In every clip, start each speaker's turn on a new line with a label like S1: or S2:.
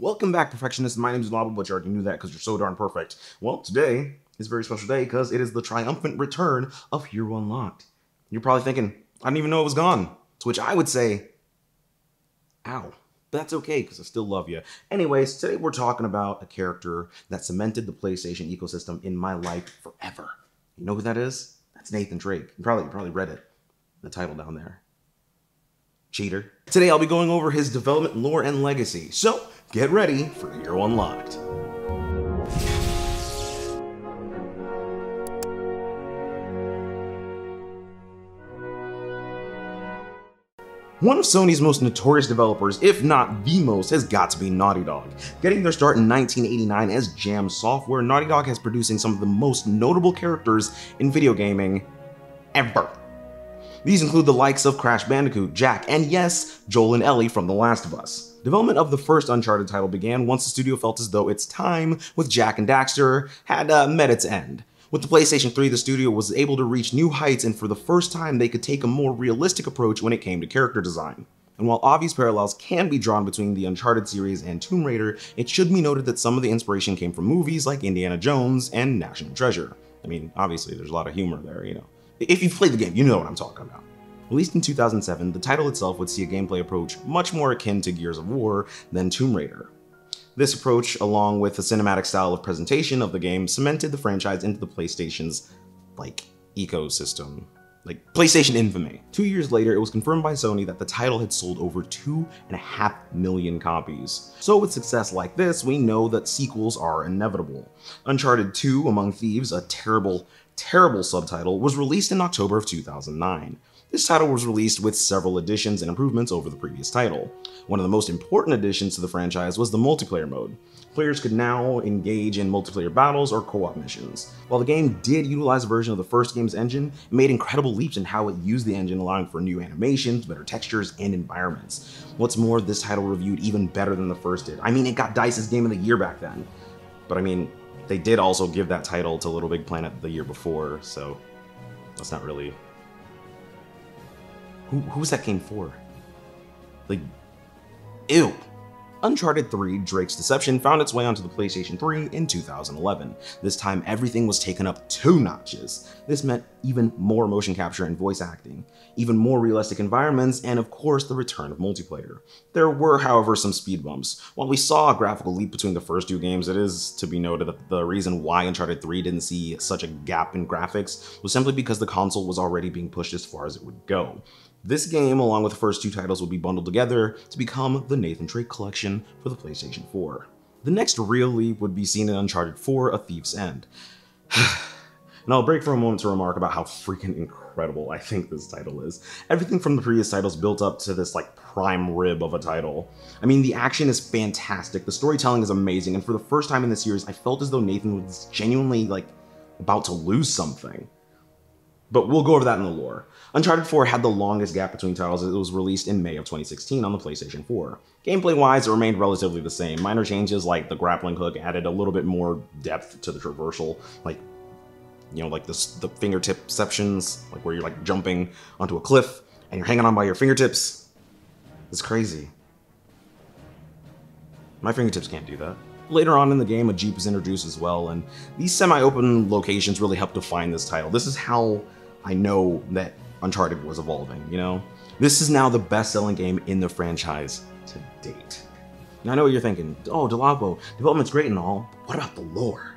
S1: Welcome back, perfectionists. My name is Lava, but you already knew that because you're so darn perfect. Well, today is a very special day because it is the triumphant return of Hero Unlocked. You're probably thinking, I didn't even know it was gone. To which I would say, ow. But that's okay because I still love you. Anyways, today we're talking about a character that cemented the PlayStation ecosystem in my life forever. You know who that is? That's Nathan Drake. You probably read it. The title down there. Cheater. Today I'll be going over his development, lore, and legacy. So, get ready for Hero Unlocked. One of Sony's most notorious developers, if not the most, has got to be Naughty Dog. Getting their start in 1989 as Jam Software, Naughty Dog has producing some of the most notable characters in video gaming ever. These include the likes of Crash Bandicoot, Jack, and yes, Joel and Ellie from The Last of Us. Development of the first Uncharted title began once the studio felt as though its time with Jack and Daxter had met its end. With the PlayStation 3, the studio was able to reach new heights, and for the first time they could take a more realistic approach when it came to character design. And while obvious parallels can be drawn between the Uncharted series and Tomb Raider, it should be noted that some of the inspiration came from movies like Indiana Jones and National Treasure. I mean, obviously there's a lot of humor there, you know. If you've played the game, you know what I'm talking about. Released in 2007, the title itself would see a gameplay approach much more akin to Gears of War than Tomb Raider. This approach, along with the cinematic style of presentation of the game, cemented the franchise into the PlayStation's, ecosystem. PlayStation infamy. 2 years later, it was confirmed by Sony that the title had sold over 2.5 million copies. So with success like this, we know that sequels are inevitable. Uncharted 2 Among Thieves, a terrible subtitle, was released in October of 2009. This title was released with several additions and improvements over the previous title. One of the most important additions to the franchise was the multiplayer mode. Players could now engage in multiplayer battles or co-op missions. While the game did utilize a version of the first game's engine, it made incredible leaps in how it used the engine, allowing for new animations, better textures, and environments. What's more, this title reviewed even better than the first did. I mean, it got DICE's Game of the Year back then. But I mean, they did also give that title to Little Big Planet the year before, so that's not really... Who's that game for? Ew. Uncharted 3, Drake's Deception, found its way onto the PlayStation 3 in 2011. This time, everything was taken up 2 notches. This meant even more motion capture and voice acting, even more realistic environments, and of course, the return of multiplayer. There were, however, some speed bumps. While we saw a graphical leap between the first 2 games, it is to be noted that the reason why Uncharted 3 didn't see such a gap in graphics was simply because the console was already being pushed as far as it would go. This game, along with the first 2 titles, would be bundled together to become the Nathan Drake Collection for the PlayStation 4. The next real leap would be seen in Uncharted 4, A Thief's End. And I'll break for a moment to remark about how freaking incredible I think this title is. Everything from the previous titles built up to this prime rib of a title. I mean, the action is fantastic, the storytelling is amazing, and for the first time in the series, I felt as though Nathan was genuinely about to lose something. But we'll go over that in the lore. Uncharted 4 had the longest gap between titles as it was released in May of 2016 on the PlayStation 4. Gameplay-wise, it remained relatively the same. Minor changes like the grappling hook added a little bit more depth to the traversal, the fingertip sections, where you're jumping onto a cliff and you're hanging on by your fingertips. It's crazy. My fingertips can't do that. Later on in the game, a Jeep is introduced as well, and these semi-open locations really help define this title. This is how I know that Uncharted was evolving, you know? This is now the best-selling game in the franchise to date. Now I know what you're thinking, oh, Delavo, development's great and all, but what about the lore?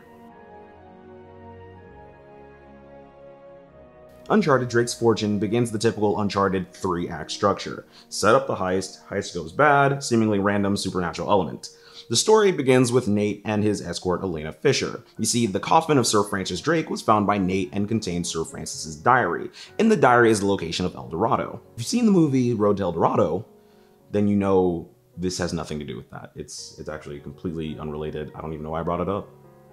S1: Uncharted Drake's Fortune begins the typical Uncharted 3-act structure. Set up the heist goes bad, seemingly random supernatural element. The story begins with Nate and his escort Elena Fisher. You see, the coffin of Sir Francis Drake was found by Nate and contained Sir Francis's diary. In the diary is the location of El Dorado. If you've seen the movie Road to El Dorado, then you know this has nothing to do with that. It's actually completely unrelated. I don't even know why I brought it up.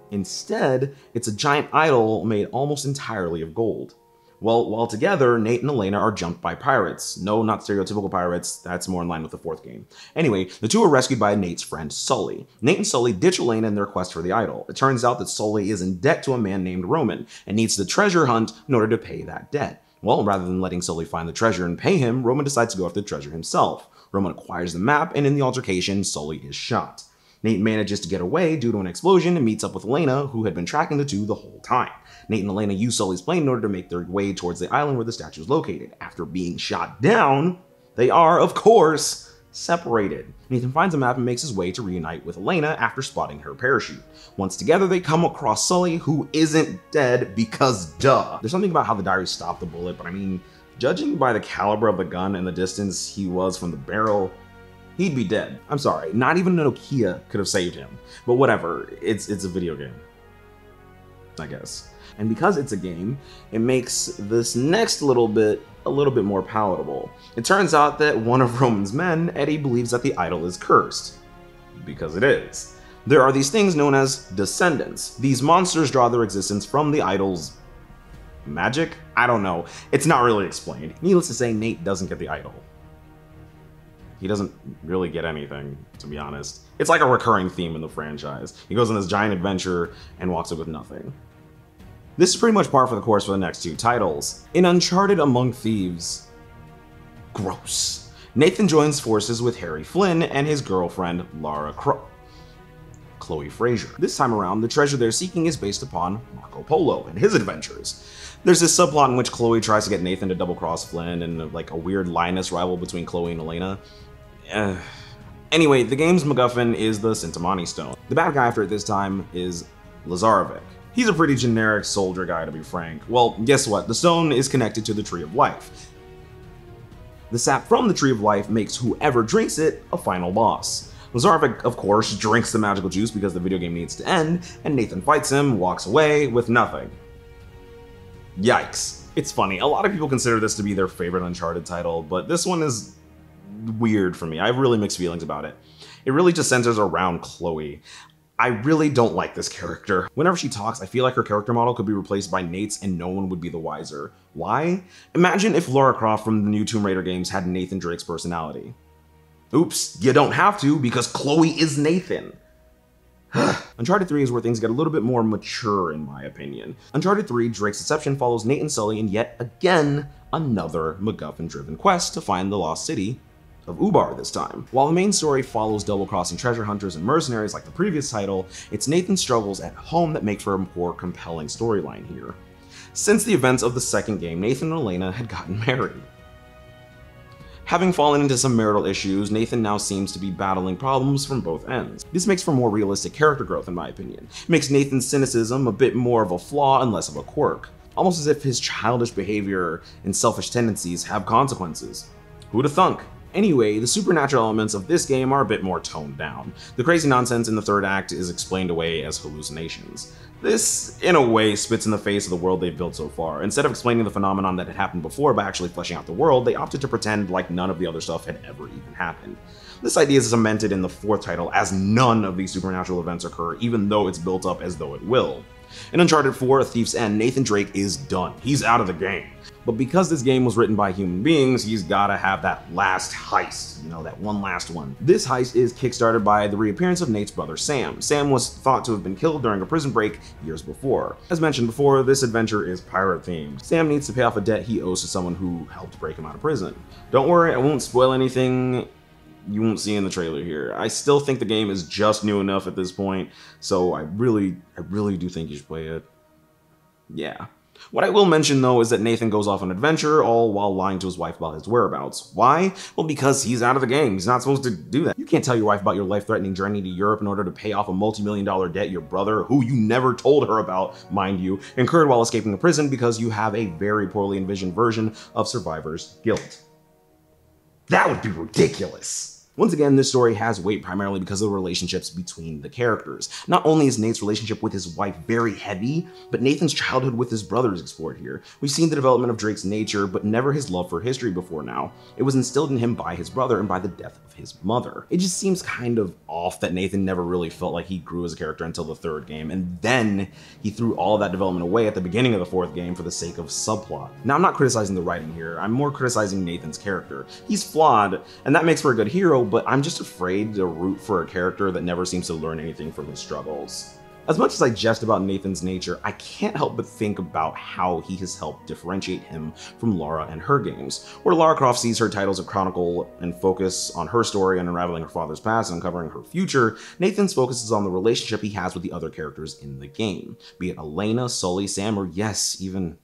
S1: Instead, it's a giant idol made almost entirely of gold. Well, while together, Nate and Elena are jumped by pirates. No, not stereotypical pirates, that's more in line with the 4th game. Anyway, the 2 are rescued by Nate's friend, Sully. Nate and Sully ditch Elena in their quest for the idol. It turns out that Sully is in debt to a man named Roman, and needs to treasure hunt in order to pay that debt. Well, rather than letting Sully find the treasure and pay him, Roman decides to go after the treasure himself. Roman acquires the map, and in the altercation, Sully is shot. Nate manages to get away due to an explosion and meets up with Elena, who had been tracking the two the whole time. Nate and Elena use Sully's plane in order to make their way towards the island where the statue is located. After being shot down, they are, of course, separated. Nathan finds a map and makes his way to reunite with Elena after spotting her parachute. Once together, they come across Sully, who isn't dead because duh. There's something about how the diary stopped the bullet, but I mean, judging by the caliber of the gun and the distance he was from the barrel, he'd be dead. I'm sorry, not even a Nokia could have saved him. But whatever, it's a video game, I guess. And because it's a game, it makes this next little bit a little bit more palatable. It turns out that one of Roman's men, Eddie, believes that the idol is cursed. Because it is. There are these things known as descendants. These monsters draw their existence from the idol's magic? I don't know. It's not really explained. Needless to say, Nate doesn't get the idol. He doesn't really get anything, to be honest. It's like a recurring theme in the franchise. He goes on this giant adventure and walks away with nothing. This is pretty much par for the course for the next two titles. In Uncharted Among Thieves, gross. Nathan joins forces with Harry Flynn and his girlfriend, Chloe Fraser. This time around, the treasure they're seeking is based upon Marco Polo and his adventures. There's this subplot in which Chloe tries to get Nathan to double-cross Flynn and like a weird lioness rival between Chloe and Elena. Anyway, the game's MacGuffin is the Sintamani Stone. The bad guy after it this time is Lazarevic. He's a pretty generic soldier guy, to be frank. Well, guess what? The stone is connected to the Tree of Life. The sap from the Tree of Life makes whoever drinks it a final boss. Lazarevic, of course, drinks the magical juice because the video game needs to end, and Nathan fights him, walks away with nothing. Yikes. It's funny, a lot of people consider this to be their favorite Uncharted title, but this one is weird for me. I have really mixed feelings about it. It really just centers around Chloe. I really don't like this character. Whenever she talks, I feel like her character model could be replaced by Nate's and no one would be the wiser. Why? Imagine if Lara Croft from the new Tomb Raider games had Nathan Drake's personality. Oops, you don't have to because Chloe is Nathan. Uncharted 3 is where things get a little bit more mature in my opinion. Uncharted 3, Drake's Deception follows Nate and Sully in yet again another MacGuffin-driven quest to find the lost city of Ubar this time. While the main story follows double-crossing treasure hunters and mercenaries like the previous title, it's Nathan's struggles at home that make for a more compelling storyline here. Since the events of the second game, Nathan and Elena had gotten married. Having fallen into some marital issues, Nathan now seems to be battling problems from both ends. This makes for more realistic character growth in my opinion. It makes Nathan's cynicism a bit more of a flaw and less of a quirk. Almost as if his childish behavior and selfish tendencies have consequences. Who'da thunk? Anyway, the supernatural elements of this game are a bit more toned down. The crazy nonsense in the third act is explained away as hallucinations. This, in a way, spits in the face of the world they've built so far. Instead of explaining the phenomenon that had happened before by actually fleshing out the world, they opted to pretend like none of the other stuff had ever even happened. This idea is cemented in the fourth title as none of these supernatural events occur, even though it's built up as though it will. In Uncharted 4, A Thief's End, Nathan Drake is done. He's out of the game. But because this game was written by human beings, he's gotta have that last heist, you know, that one last one. This heist is kickstarted by the reappearance of Nate's brother Sam. Sam was thought to have been killed during a prison break years before. As mentioned before, this adventure is pirate themed. Sam needs to pay off a debt he owes to someone who helped break him out of prison. Don't worry, I won't spoil anything you won't see in the trailer here. I still think the game is just new enough at this point, so I really do think you should play it. Yeah. What I will mention though is that Nathan goes off on an adventure, all while lying to his wife about his whereabouts. Why? Well, because he's out of the game. He's not supposed to do that. You can't tell your wife about your life-threatening journey to Europe in order to pay off a multi-million-dollar debt your brother, who you never told her about, mind you, incurred while escaping the prison because you have a very poorly envisioned version of survivor's guilt. That would be ridiculous. Once again, this story has weight primarily because of the relationships between the characters. Not only is Nate's relationship with his wife very heavy, but Nathan's childhood with his brother is explored here. We've seen the development of Drake's nature, but never his love for history before now. It was instilled in him by his brother and by the death of his mother. It just seems kind of off that Nathan never really felt like he grew as a character until the third game, and then he threw all of that development away at the beginning of the fourth game for the sake of subplot. Now, I'm not criticizing the writing here, I'm more criticizing Nathan's character. He's flawed, and that makes for a good hero, but I'm just afraid to root for a character that never seems to learn anything from his struggles. As much as I jest about Nathan's nature, I can't help but think about how he has helped differentiate him from Lara and her games. Where Lara Croft sees her titles of chronicle and focus on her story and unraveling her father's past and uncovering her future, Nathan's focus is on the relationship he has with the other characters in the game. Be it Elena, Sully, Sam, or yes, even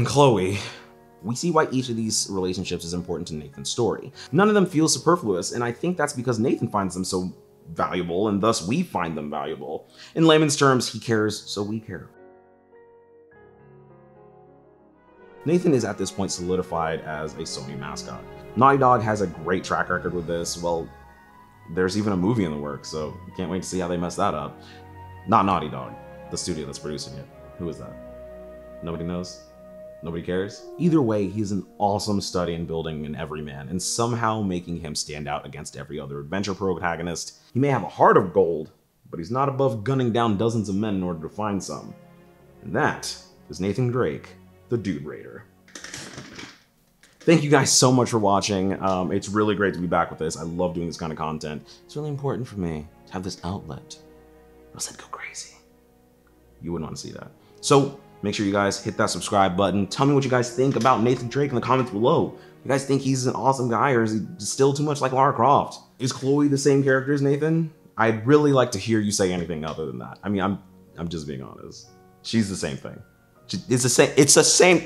S1: Chloe. We see why each of these relationships is important to Nathan's story. None of them feel superfluous, and I think that's because Nathan finds them so valuable, and thus we find them valuable. In layman's terms, he cares, so we care. Nathan is at this point solidified as a Sony mascot. Naughty Dog has a great track record with this. Well, there's even a movie in the works, so can't wait to see how they mess that up. Not Naughty Dog, the studio that's producing it. Who is that? Nobody knows? Nobody cares? Either way, he's an awesome study in building an everyman and somehow making him stand out against every other adventure protagonist. He may have a heart of gold, but he's not above gunning down dozens of men in order to find some. And that is Nathan Drake, the Dude Raider. Thank you guys so much for watching. It's really great to be back with this. I love doing this kind of content. It's really important for me to have this outlet, or else I'd go crazy. You wouldn't want to see that. So make sure you guys hit that subscribe button. Tell me what you guys think about Nathan Drake in the comments below. You guys think he's an awesome guy, or is he still too much like Lara Croft? Is Chloe the same character as Nathan? I'd really like to hear you say anything other than that. I mean, I'm just being honest. She's the same thing. It's the same.